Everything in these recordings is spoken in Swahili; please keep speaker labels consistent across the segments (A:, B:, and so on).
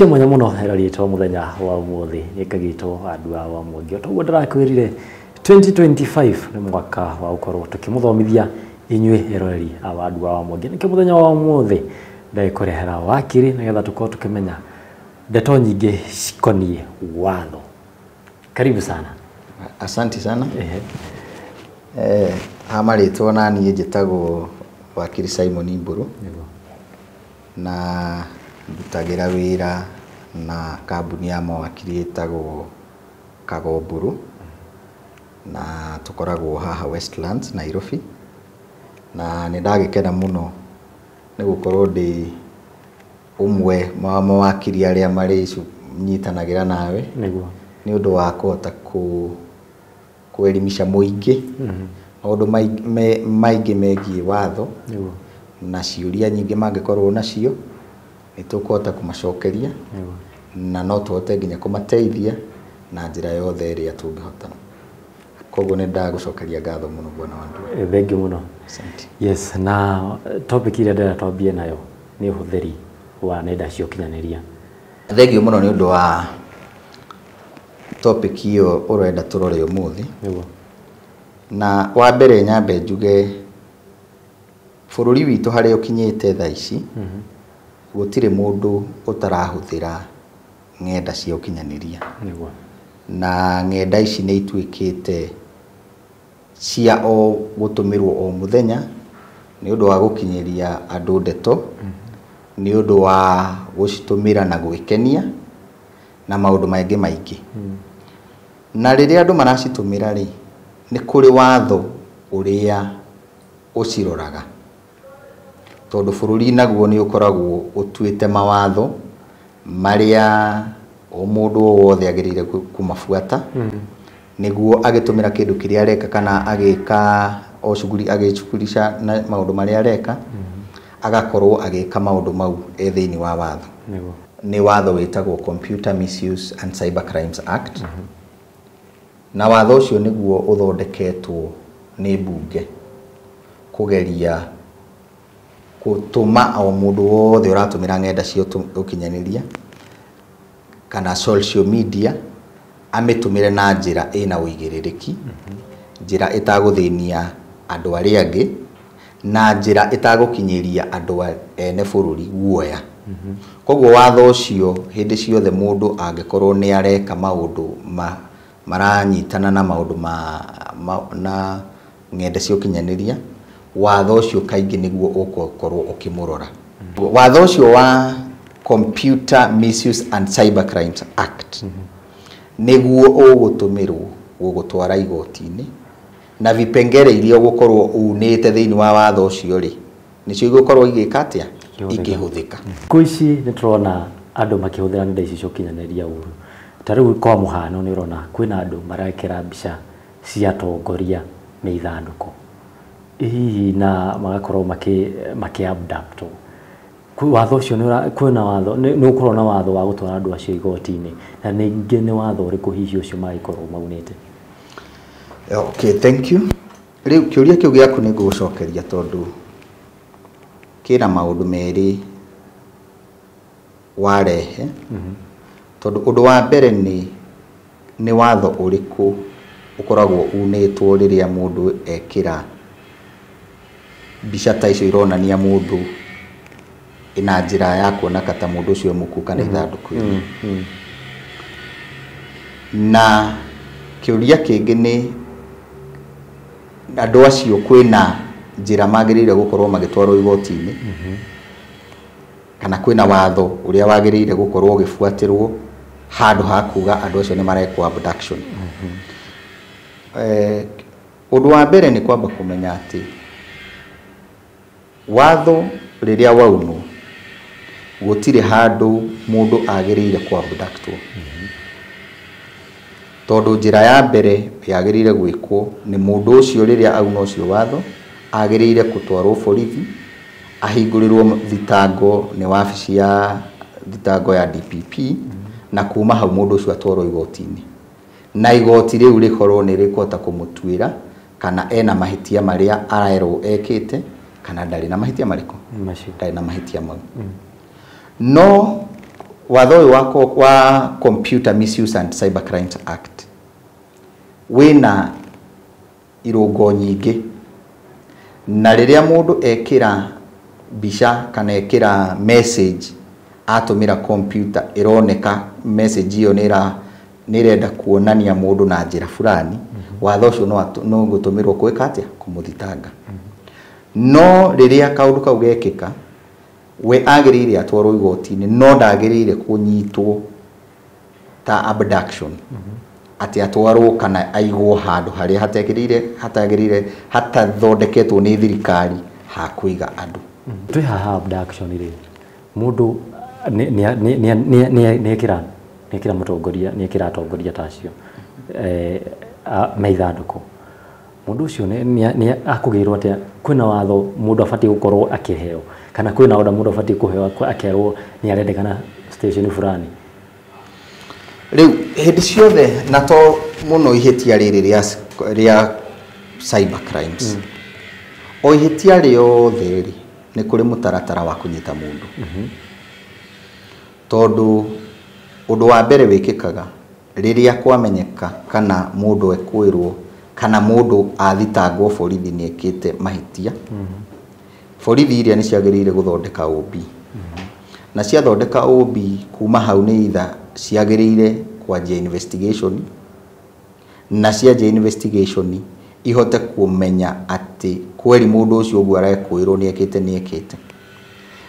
A: Mwanya muno rĩtwa muthenya wa umuthi nikagitwo andu wa mwongio to ndirakwirire 2025 ni mwaka wa ukorwo tukimuthomithia inywe erori abandu wa mwongio niki muthenya wa umuthi ndaikurehera wakiri nigetha tukorwo tukimenya ndeto nyingi cikonie watho. Karibu sana.
B: Asante sana. Amaritwo nani njitagwo wakiri Simon Mburu na ndutagira wira na kambuni ya mawakili etagwo Kagomburu na tukoragwo haha Westlands Nairobi na nindagikena muno ni gukorwo ndi umwe wa mawakili aria mari nyitanagira nawe ni undu wa kota kuelimisha muingi maundu maingi megie watho na ciuria nyingi mangikorwo nacio nitukuhota kumacokeria na no tuhote nginya kumateithia na njira yothe iria tungihota. Koguo ni ndagucokeria ngatho muno bwana wandu.
A: Thank you muno.
B: Asante.
A: Yes, na topic ile ndera twambie nayo ni uhuthiri wa nenda cio kinyaniria.
B: Thank you muno ni undu wa topic hiyo urenda turore umuthi. Na wa mbere nyambe njuge bururi witu hari ukinyite thaa ici gutire mundu utarahuthira ngenda cia ukinyaniria na ngenda ici ni itwikite cia o gutumirwo o muthenya ni undu wa gukinyiria andu ndeto ni undu wa gucitumira na gwikenia na maundu maingi maingi na riria andu maracitumira ri ni kuri watho uria uciroraga tondu bururi naguo ni ukoragwo utuite mawatho maria o mundu wothe agirire kumafuata niguo agitumira kindu kiria areka kana agika o shuguri agichukurisha na maundu maria areka agakorwo agika maundu mau thiini wa watho ni watho witagwo Computer Misuse and Cyber Crimes Act na watho ucio niguo uthondeketwo ni bunge kugeria kutuma o mundu wothe uratumira ngenda cio ukinyaniria kana social media ametumire na njira ina uigiririki njira itaguthinia andu aria angi na njira itagukinyiria andu ene bururi guoya. Koguo watho ucio hindi ciothe mundu angikorwo ni areka maundu maranyitana na maundu na ngenda cio kinyaniria watho ucio kaingi niguo ukorwo ukimurora. Watho ucio wa Computer Misuse and Cyber Crimes Act niguo ugutumirwo gugutwara igoti-ini na vipengere iria ugukorwo unite thiini wa watho ucio ri nicio igukorwo igika atia ikihuthika.
A: Kuici ni turona andu makihuthira nenda ici cio kinyaniria uru tariu kwa muhano ni urona kwina andu marakira mbica cia tongoria ni ithanduku hihi na magakorwo maki abduct watho ucio ni kwina watho ni ukorwo na watho wa gutwara andu acio igoti-ini na ningi ni watho uriku hihi ucio magikorwo maunite.
B: Okay, thank you. Riu kiuria kiu giaku ni ngucokeria tondu kira maundu meri warehe tondu undu wa mbere ni watho uriku ukoragwo unitwo riria mundu ekira mbica ta icio ironania mundu ina njira ya kuona kata mundu ucio muku kana ithanduku na kiuria kingi ni andu acio kwina njira magirire gukorwo magitwarwo igoti-ini kana kwina watho uria wagirire gukorwo ugifuatirwo handu hakuga andu acio ni marekwo abduction. Undu wa mbere ni kwamba kumenya ati watho riria waunwo gutire handu mundu agirire kwa abductwo tondu njira ya mbere yagirire gwikwo ni mundu ucio riria aunwo ucio watho agirire gutwarwo borithi ahingurirwo thitango ni wabici ya thitango ya DPP na kuma hau mundu ucio atwarwo igoti-ini na igoti riu rikorwo ni rikota kumutwira kana ena mahitia maria araerwo ekite kana ndari na mahitia mariko ndari na mahitia mau no watho wa Computer Misuse and Cyber Crimes Act wina irungo nyingi, na riria mundu ekira bisha kana ekira message atumira computer ironeka message iyo nirenda kuonania mundu na njira fulani, watho ucio no gutumirwo kwika atia kumuthitanga. No riria kaundu kau gekika, we agirire atwarwo igoti-ini, no ndagirire kunyitwo ta abduction, ati atwarwo kana aigwo handu haria hatagirire hatathondeketwo ni thirikari ha kuiga andu.
A: Twi haha abduction ri mundu ni ekira mutongoria ni ekira atongoria tacio maithanduku, mundu ucio ni akugirwo atia? Kwina watho mundu afati gukorwo akiheo, kana kwina oda mundu afati kuheo akerwo ni arendekana station fulani?
B: Riu hindi ciothe na to muno ihitia riri ria cyber crimes, o ihitia riothe ri ni kuri mutaratara wa kunyita mundu. Tondu undu wa mbere wikikaga riria kwamenyeka kana mundu ekwirwo kana mundu athitangwo borithi ni ekite mahitia, borithi iria ni ciagirire guthondeka OB, na ciathondeka OB kuma hau ni itha ciagirire kwanjia investigation, na cianjia investigation ihote kumenya ati kweli mundu ucio uguo arekwirwo ni ekite,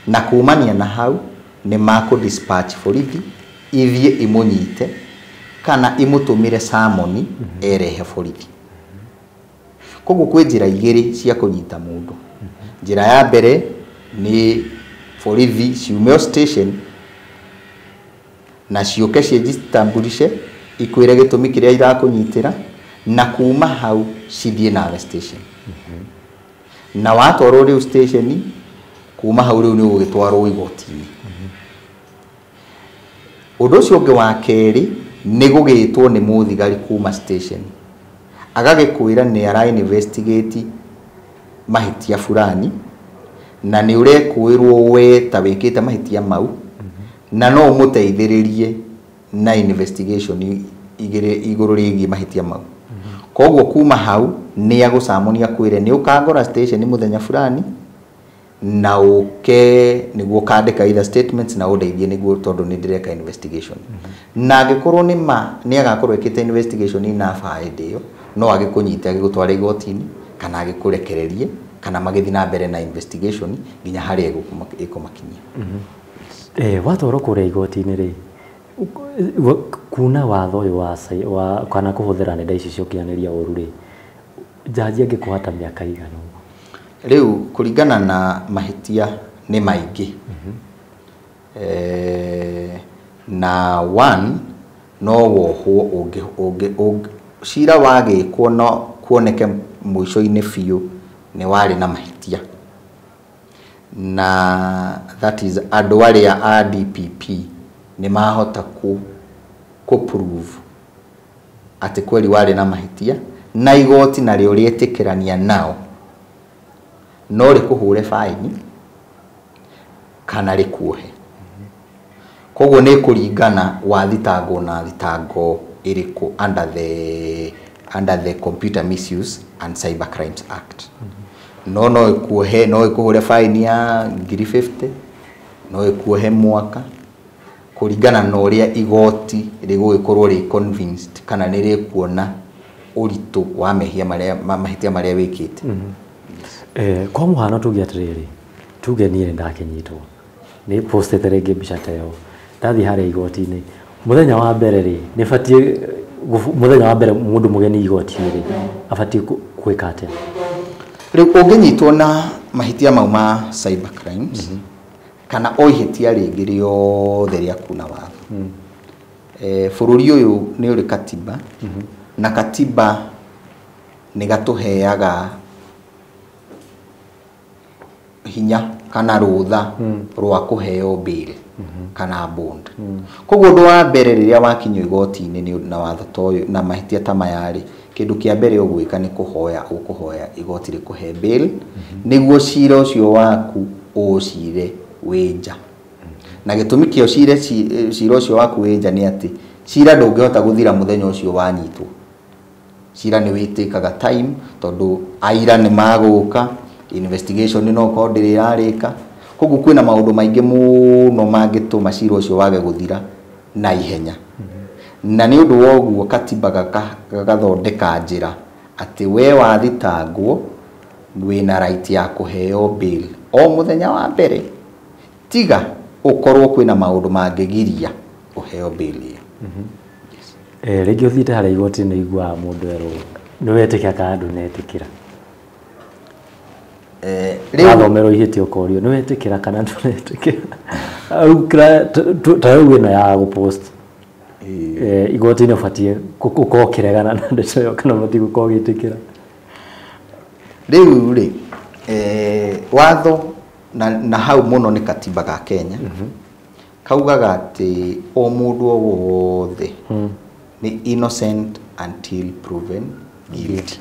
B: na kumania na hau ni mako dispatch borithi ithie imunyite kana imutumire samoni erehe borithi. Koguo kwi njira igiri cia kunyita mundu. Njira ya mbere ni borithi ciumeo station na ciuke cijitambulishe ikwire gitumi kiria irakunyitira, na kuma hau cithie nawe station. Na watwarwo riu station, kuma hau riu ni ugitwarwo igoti-ini. Undu ucio ungi wa keri ni gugitwo ni muthigari kuma station agagikwira ni ara investigate mahitia fulani, na ni urekwirwo we ta wikite mahitia mau, na no umuteithiririe na investigation iguru rigi mahitia mau. Koguo kuma hau ni agucamonia kwire ni ukagora station muthenya fulani, na niguo kandika either statements na udeithie niguo tondu ni ndireka investigation. Na agikorwo ni agakorwo ekite investigation ina faida iyo, no agikunyita agigutwara igoti-ini kana agikurekererie kana magithi na mbere na investigation nginya haria ikumakinyia.
A: Watwarwo kuria igoti-ini ri kuna watho uyu wa kana kuhuthira nenda ici cia ukinyaniria uru ri jaji angikuhata miaka igana?
B: Riu kuringana na mahitia ni maingi, na one no wohwo cira wagikwo no kuoneke mwisho-ini biu ni wari na mahitia, na that is andu aria a DPP ni mahota ku prove ati kweli wari na mahitia, na igoti na rio rietikirania nao no rikuhure fine kana rikuhe. Koguo ni kuringana wa thitango na thitango iriku under the Computer Misuse and Cyber Crimes Act. No ikuhure fine ya 50,000, no ikuhe mwaka, kuringana na uria igoti rigugikorwo ri convinced kana ni rikuona uritu wa mahitia maria wikite.
A: Kwa muhano tuge atiriri, tuge ni ndakinyitwo ni postete rege mbica teo ndathi haria igoti-ini, muthenya wa mbere ri ni fatie muthenya wa mbere mundu mugeni igoti-ini ri afati kwika atia?
B: Riu unginyitwo na mahitia mau ma cyber crimes kana o ihitia ringi riothe ria kuna watho, bururi uyu ni uri katiba, na katiba ni gatuheaga hinya kana rutha rwa kuheo bail kana bond. Koguo ndu wa mbere riria wakinywo igoti-ini ni na watho toyo na mahitia ta mayari, kindu kia mbere ugwika ni ukuhoya igoti rikuhe bail niguo cira ucio waku ucire winja. na gitumi kio cira ucio waku wenja ni ati cira ndungihota guthira muthenya ucio wanyitwo cira ni witikaga time tondu aira ni maguka investigation no ko ndirarika koguo kwina maundu maingi muno mangituma cira ucio wage guthira na ihenya na ni undu woguo katiba gagathondeka njira ati we wathitangwo wina right ya kuheo bail o muthenya wa mbere tiga ukorwo kwina maundu mangigiria uheo bail iyo
A: rĩngĩ ũthiĩte harĩa igoti nĩ igua mũndũ erwo nĩ wetĩkia kana ndũnetĩkĩra wathomerwo ihĩtia ũkorio nĩ wetĩkĩra kana ndũnetĩkĩra ta rĩu ĩno ya gũpost igoti-inĩ ũbatiĩ gũkorwo ũkĩregana na ndeto ĩyo kana ũbatiĩ gũkorwo ũgĩtĩkĩra
B: rĩu rĩ watho na hau mũno nĩ katiba ga Kenya kaugaga atĩ o mũndũ o wothe ni innocent until proven guilty.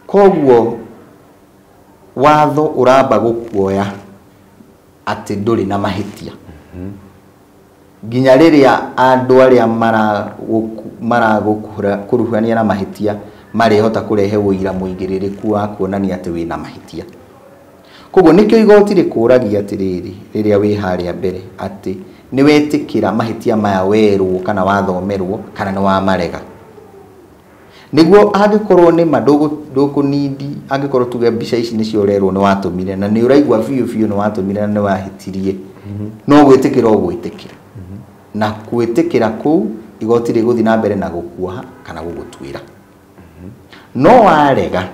B: Koguo watho uramba gukuoya ati nduri na mahitia nginya riria andu aria mara kuruhania na mahitia marihota kurehe uira muigiririku wa kuonania ati wina mahitia. Koguo nikio igoti rikuragia atiriri riria wi haria mbere ati ni wetikira mahitia maya werwo kana wathomerwo kana ni wa marega niguo angikorwo ni madogo nidi angikorwo tuge mbica ici ni ciorerwo ni watumire na ni uraigwa biu ni watumire na ni wahitirie no gwitikira ogwitikira na gwitikira ku igoti riguthi na mbere na gukuoha kana gugutwira no warega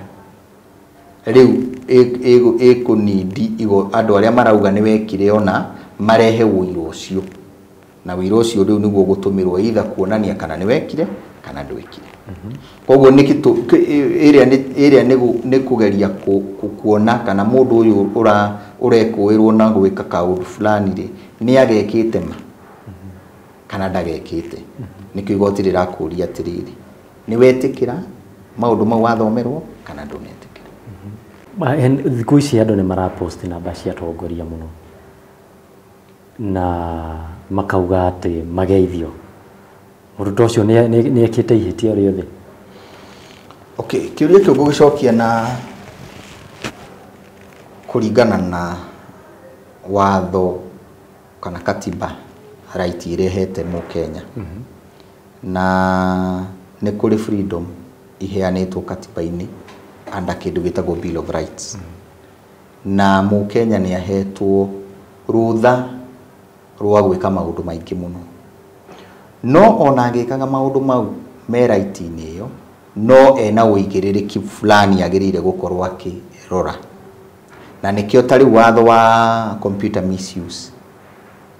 B: riu ekunidi igo andu aria marauga ni wekire ona marehe wiro ucio na wiro ucio riu niguo gutumirwo itha kuonania kana ni wekire kana ndwekire koguo nikitu area ni kugeria kuona kana mundu uyu urekuirwo na gwika kaundu fulani ri ni agekite ma kana ndagekite nikio igoti rirakuria atiriri ni wetikira maundu mau wathomerwo kana ndunetikira
A: thiku ici andu ni marapost namba cia atongoria muno na makauga ati mageithio mundu ucio ni ekite ihitia riothe
B: okay kiuria kio gugicokia na kuringana na watho kana katiba right irehete mu Kenya na ni kuri freedom iheanitwo katiba-ini anda kindu gitagwo Bill of Rights na mu Kenya ni ahetwo rutha rwa gwika maundu maingi muno no ona agikaga maundu mau me right-ini iyo no ena uigiririki fulani agirire gukorwo akirora na nikio tari watho wa computer misuse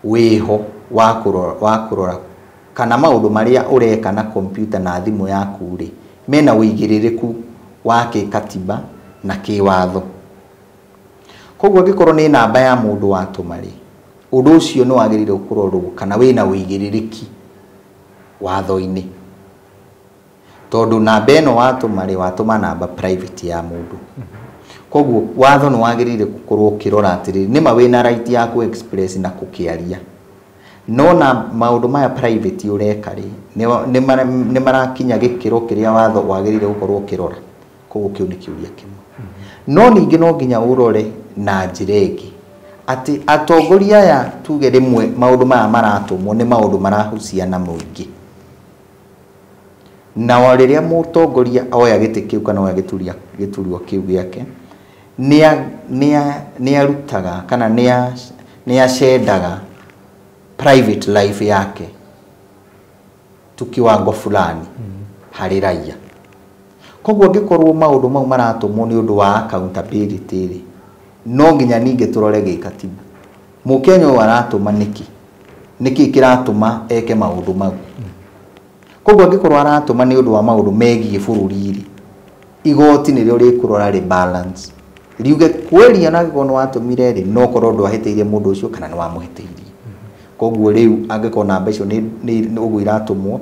B: wiho wa kurora kana maundu maria ureka na computer na thimu yaku ri mena uigiririku wa katiba na kiwatho koguo gikorwo ni namba ya mundu watumari undu ucio no agirire kurorwo kana wina uigiririki watho-ini tondu namba eno watuma namba private ya mundu koguo watho no agirire gukorwo kirora atiriri nima wina right ya ku express na kukiaria no na maundu maya private ureka ri ni marakinya gikiro kiria watho wagirire gukorwo kirora koguo kiu ni kiuria kimwe no ningi no nginya urore na njiregi ati atongoria ya tuge rimwe maundu maya maratumwo ni maundu marahucia na muingi na wariria mutongoria oya giti kiu kana oya giturio kiu giake ni arutaga kana ni ashendaga private life yake tukiwango fulani hari raia koguo ngikorwo maundu mau maratumwo ni undu wa accountability ri no nginya ninge turore gikatiba Mukenya waratuma niki kiratuma eke maundu mau koguo ngikorwo aratuma ni undu wa maundu megie bururi ri igoti ni ryo rikurora ri balance riuge kweli ana gikono watumire ri no korwo ndwahiteirie mundu ucio kana ni wamuhiteirie koguo riu angikona mbeco ni uguo iratumwo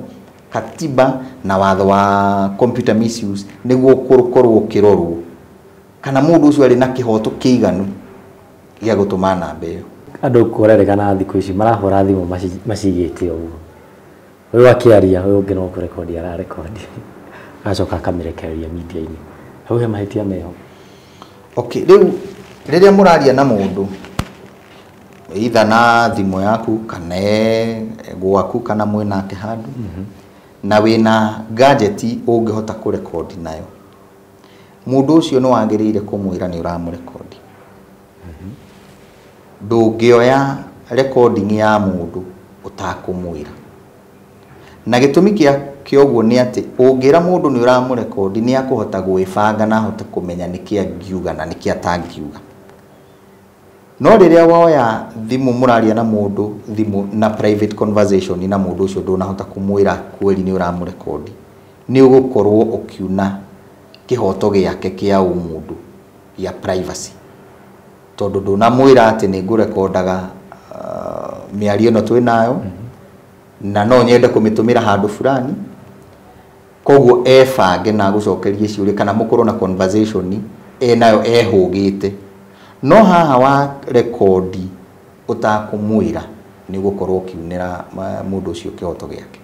B: katiba na watho wa computer misuse niguo korwo kirorwo kana mundu ucio ari na kihoto kiiganu gia gutuma namba iyo
A: andu kurerekana thiku ici marahura thimu macigite uguo wewe akiaria wewe ungi no kurekodi ara rekodi acoka kamirekereria media-ini hau he mahitia meho.
B: Okay, riria muraria na mundu either na thimu yaku kana gwaku kana mwinake handu na wina gadget ungihota kurekodi nayo, mundu ucio no wagiriire kumwira ni uramurekodi. Ndungioya recording ya mundu utakumwira, na gitumi kioguo ni ati ungira mundu ni uramurekodi ni akuhota gwibanga na ahota kumenya niki angiuga na niki atangiuga. No riria woya thimu muraria na mundu thimu na private conversation na mundu ucio ndunahota kumwira kweli ni uramurekodi, ni ugukorwo ukiuna kihoto giake kia umundu ya privacy, tondu ndunamwira ati ni ngurekodaga miario no twinayo na no nyende kumitumira handu fulani, koguo ebange na gucokerie ciuria kana mukorwo na conversation nayo ehugite. No haha wa rekodi utakumwira ni gukorwo kiunira mundu ucio kihoto giake.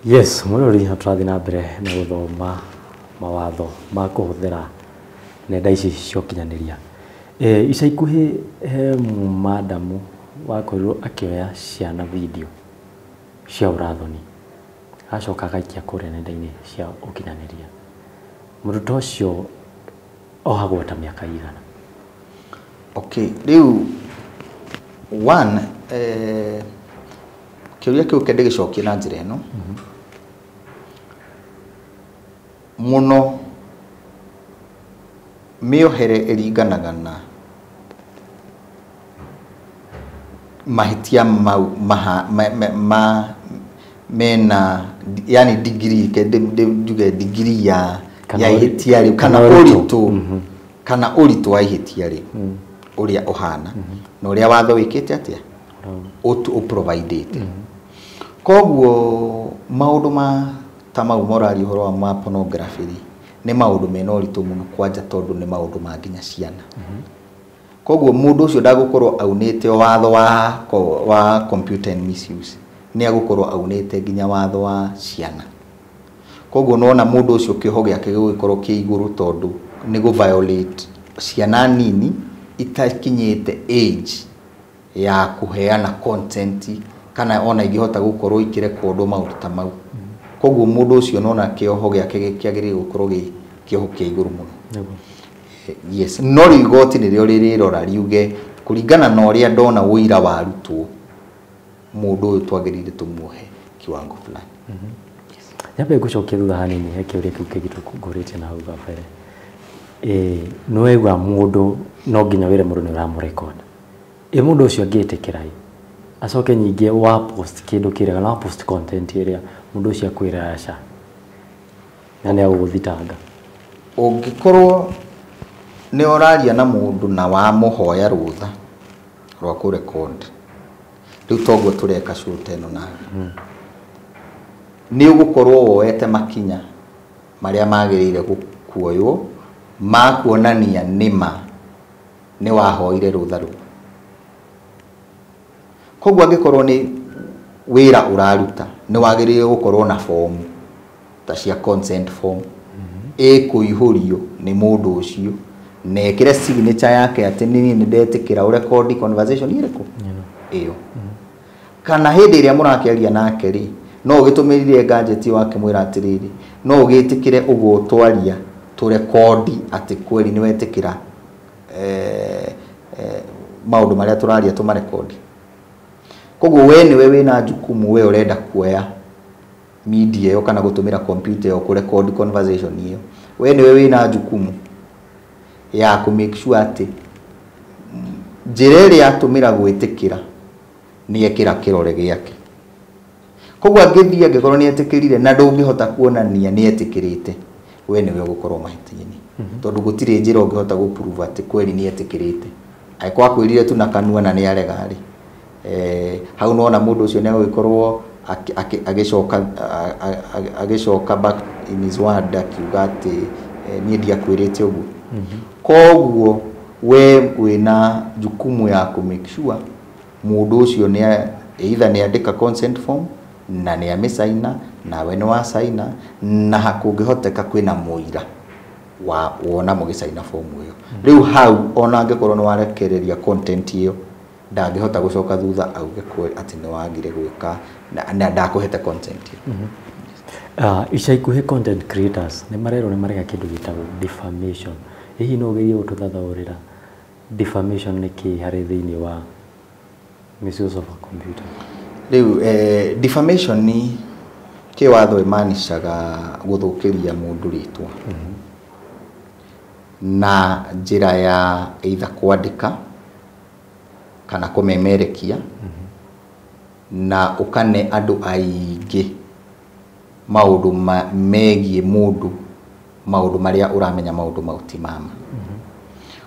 A: Yes, murori haturathi na mbere na guthoma mawatho ma kuhuthira nenda ici cio kinyaniria. Ica ikuhi he madamu wakorirwo akioya ciana video cia urathoni acoka gaikia kuria nenda-ini cia ukinyaniria. Muruto ucio ohagwo ta miaka igana?
B: Okay, riu one kiuria kiu kende gicokie na njira ino muno miohere iringanaga na mahitia mena yani degree njuge degree ya ihitia riu kana uritu kana uritu wa ihitia riu uria ohana na uria watho wikite atia o provide. Koguo maundu ma tamau morali horo wa ma pornography ni maundu mena uritu muno kwanja tondu ni maundu ma nginya ciana. Koguo mundu ucio ndagukorwo aunite watho wa computer and misuse ni agukorwo aunite nginya watho wa ciana. Koguo nona mundu ucio kiho giake gikorwo ki iguru tondu ni go violate ciana nini itakinyite age ya kuheana content kana ona igihota gukorwo ikirekodo maundu ta mau. Koguo mundu ucio nona kiho giake kiagire gukorwo kiho ki iguru muno. Yes, no rigoti ni ryo rirora riuge kuringana na uria ndona wira warutwo mundu uyu twagirire tumuhe kiwango fulani.
A: Yabe gucokia thutha hanini he kiuria kiu kigitu kugurite na hau gabere. No wegwa mundu no nginya wire mundu ni uramurekoda. Mundu ucio angitikira acoke nyingi wa post kindu kiria na post content iria mundu ucio akwira aca na ni aguthitanga.
B: Ungikorwo ni oraria na mundu na wa muhoya rutha rwa ku record riu toguo tureka shoot eno na ni ugukorwo woete makinya maria magirire kuoywo ma kuonania nima ni wahoire rutha ru. Koguo angikorwo ni wira uraruta ni wagirire gukorwo na form ta cia consent form kuihurio ni mundu ucio nekire signature yake ati nini ndetikira urecord conversation ireko iyo kana hindi iria murakiaria nake ri no ugitumirire gadget wake mwira atiriri no ugitikire ugutwaria tu record ati kweli ni wetikira maundu maria turaria tu marecord. Koguo we niwe wina jukumu we urenda kuoya media yo kana gutumira computer yo ku record conversation iyo we niwe wina jukumu ya ku make sure ati njirere atumira gwitikira ni ekira kirore giake. Koguo angithia ngikorwo ni etikirire na ndungihota kuonania ni etikirite we niwe ugukorwo mahitiini tondu gutire njira ungihota guprove ati kweli ni etikirite aikwa kwirire tu na kanua na ni aregari. Hau nona mundu ucio ni agikorwo agicoka back in his word akiuga ati ni ndia kwirite uguo. Koguo we wina jukumu ya ku make sure mundu ucio ni either ni andika consent form na ni amisaina na we ni wa saina na hakungihoteka kwina muira wa wona mugisaina form iyo riu hau ona angikorwo ni warekereria content iyo ndangihota gucoka thutha auge kwe ati ni wagire gwika na ndakuhete content iyo
A: ica ikuhi content creators ni marero ni marega kindu gitagwo defamation hihi no gerie ututhathaurira defamation ni ki hari thiini wa misuse of a computer
B: riu defamation ni kiwatho imaanishaga guthukiria mundu ritwa na njira ya either kuandika kana kumemerekia na ukane andu aingi maundu megie mundu maundu maria uramenya maundu mauti mama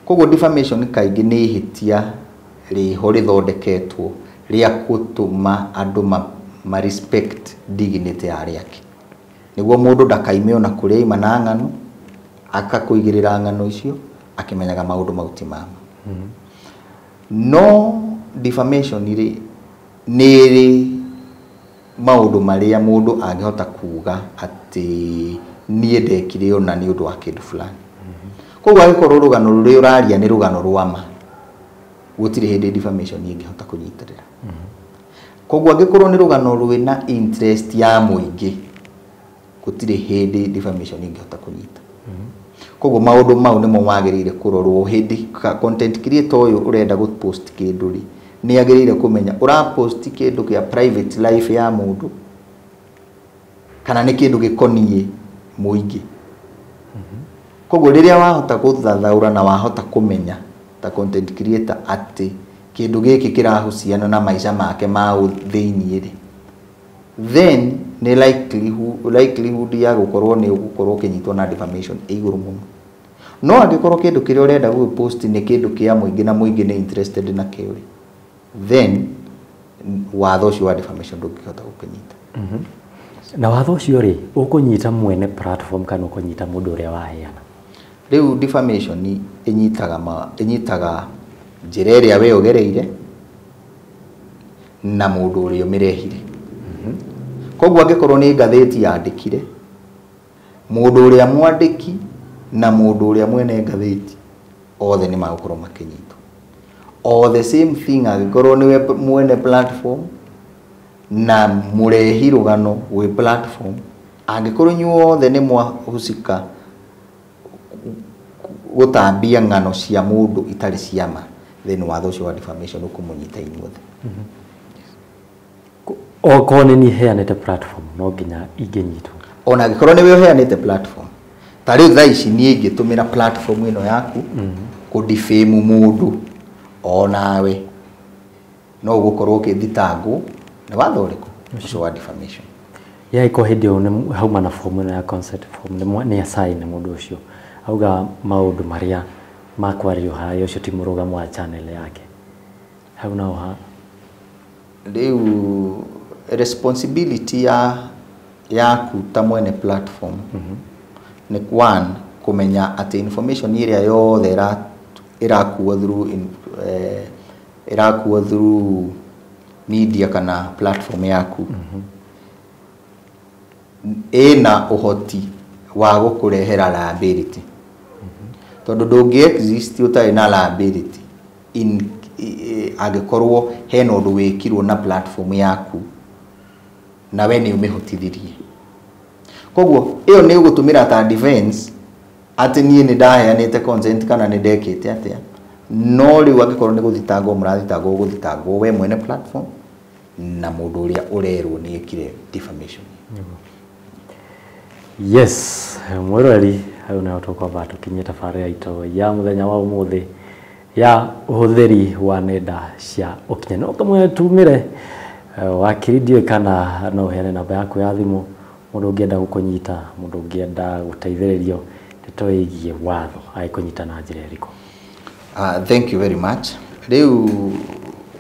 B: koguo defamation kaingi ni hitia riho rithondeketwo ria gutuma andu ma respect dignity ya riake niguo mundu ndakaime ona kuria ima na ng'ano akakuigirira ng'ano icio akimenyaga maundu mauti mama no defamation ni maundu maria mundu angihota kuuga ati nie ndekire ona ni undu wa kindu fulani koguo agikorwo rugano ruri uraria ni rugano rwama gutire hindi defamation ingihota kunyitirira koguo agikorwo ni rugano rwina interest ya muingi gutire hindi defamation ingihota kunyita koguo maundu mau nimo magirire kurorwo hindi content creator uyu urenda gupost kindu ri ni agirire kumenya ura post kindu kia private life ya mundu kana ni kindu gikonie muingi koguo riria wahota guthathaura na wahota kumenya ta content creator ati kindu giki kirahusiana na maisha make ma thiini ri then ni likelihood ya gukorwo ni gukorwo kinyitwo na defamation iguru muno no angikorwo kindu kiria urenda gupost ni kindu kia muingi na muingi ni interested na kiuri then watho ucio wa defamation ndungihota gukinyita
A: na watho ucio ri ukunyita mwene platform kana ukunyita mundu uria waheana
B: riu defamation inyitaga njira iria we ugereire na mundu uria umirehire koguo angikorwo ni ngatheti yandikire mundu uria mwandiki na mundu uria mwene ngatheti othe ni magukorwo makinyitwo all the same thing angikorwo ni mwene platform na murehi rugano we platform angikorwo nyuothe ni mwahusika gutambia ng'ano cia mundu itari ciama then watho ucio wa defamation ukumunyita inyuothe
A: okone ni heanete platform no nginya inginyitwo
B: ona angikorwo ni we heanete platform tari thaa ici ni ingitumira platform ino yaku ku defame mundu onawe no gukorwo ukithitangwo ni watho uriku ucio wa defamation
A: ya iko hidio ni hauma na form ino ya consent form ni assign mundu ucio auga maundu maria makwario hayo ucio ti murugamo wa channel yake hau na ha
B: riu responsibility ya kuta mwene platform ni one kumenya ati information iria yothe irakuwa through media kana platform yaku ina uhoti wa gukurehera liability tondu ndungi exist utari na liability agikorwo hena undu wikirwo na platform yaku na we ni umihotithirie koguo iyo ni ugutumira ta defense ati nie ni ndaheanite consent kana ni ndekite atia no riu agikorwo ni guthitangwo murathitangwo guthitangwo we mwene platform na mundu uria urerwo ni ikire defamation
A: yes mwirori hau na utoko batu kinyeta fare aito ya muthenya wa umuthi ya uhuthiri wa nenda cia ukinyani ukamwe tumire wakiridio kana no hene namba yaku ya thimu mundu ungienda gukunyita mundu ungienda guteithiririo nitoigie watho aikunyita na njira iriko
B: thank you very much riu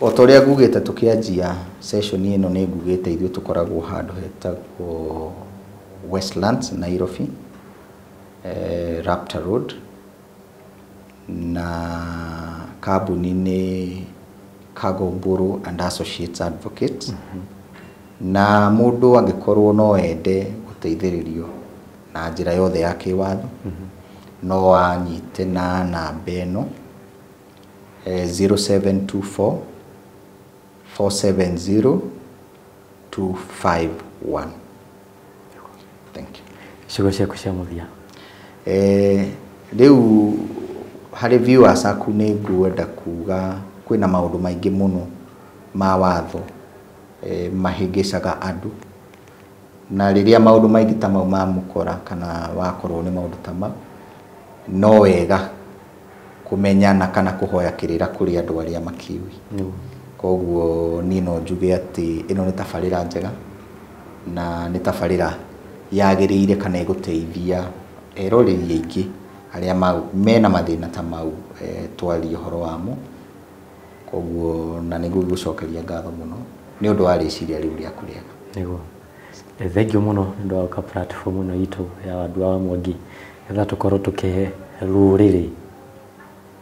B: otoria ngugite tukianjia session ino ni ngugite ithuĩ tukoragwo handu hetagwo Westlands Nairobi Raptor Road na kambuni nĩ Kagomburu and Associates Advocates. Na mũndũ angĩkorwo no ende gũteithĩrĩrio na njĩra yothe ya kĩwatho, no anyite na namba ĩno 0724 470 251. Thank you.
A: Ciugo ciaku cia mũthia.
B: Rĩu harĩ viewers aku nĩ ngwenda kuga kwĩna maũndũ maingĩ mũno ma watho mahĩngĩcaga andũ, na rĩrĩa maũndũ maingĩ ta mau mamũkora kana wakorwo nĩ maũndũ ta mau, no wega kũmenyana kana kũhoya kĩrĩra kũrĩ andũ arĩa makĩũĩ. Koguo niĩ no njuge atĩ ĩno nĩ tabarĩra njega na nĩ tabarĩra yagĩrĩire kana ĩgũteithia eroreri aingĩ arĩa mena mathĩna ta mau twarie ũhoro wamo. Koguo na nĩguo gũcokeria ngatho mũno nĩ ũndũ wa rĩciria rĩu rĩaku rĩega.
A: Nĩguo. Thank you mũno nĩ ũndũ wa platform ĩno itũ ya andũ a Mwangi, nĩgetha tũkorwo tũkĩhe rũrĩrĩ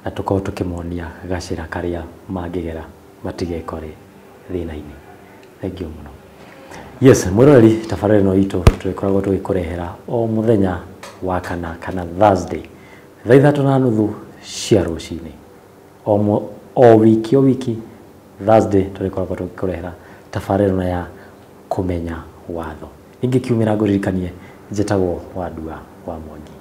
A: na tũkorwo tũkĩmonia gacĩra karĩa mangĩgera matigekore thĩna-inĩ. Thank you mũno. Yes, mwĩroreri, tabarĩra ĩno itũ tũkoragwo tũgĩkũrehera o mũthenya wa kana Thursday thaa 3:30 cia rũcinĩ. O wiki Thursday tũkoragwo tũgĩkũrehera tabarĩra ĩno ya kũmenya watho. Ningĩ kiumĩra ngũririkanie njĩtagwo Wandua wa Mwangi.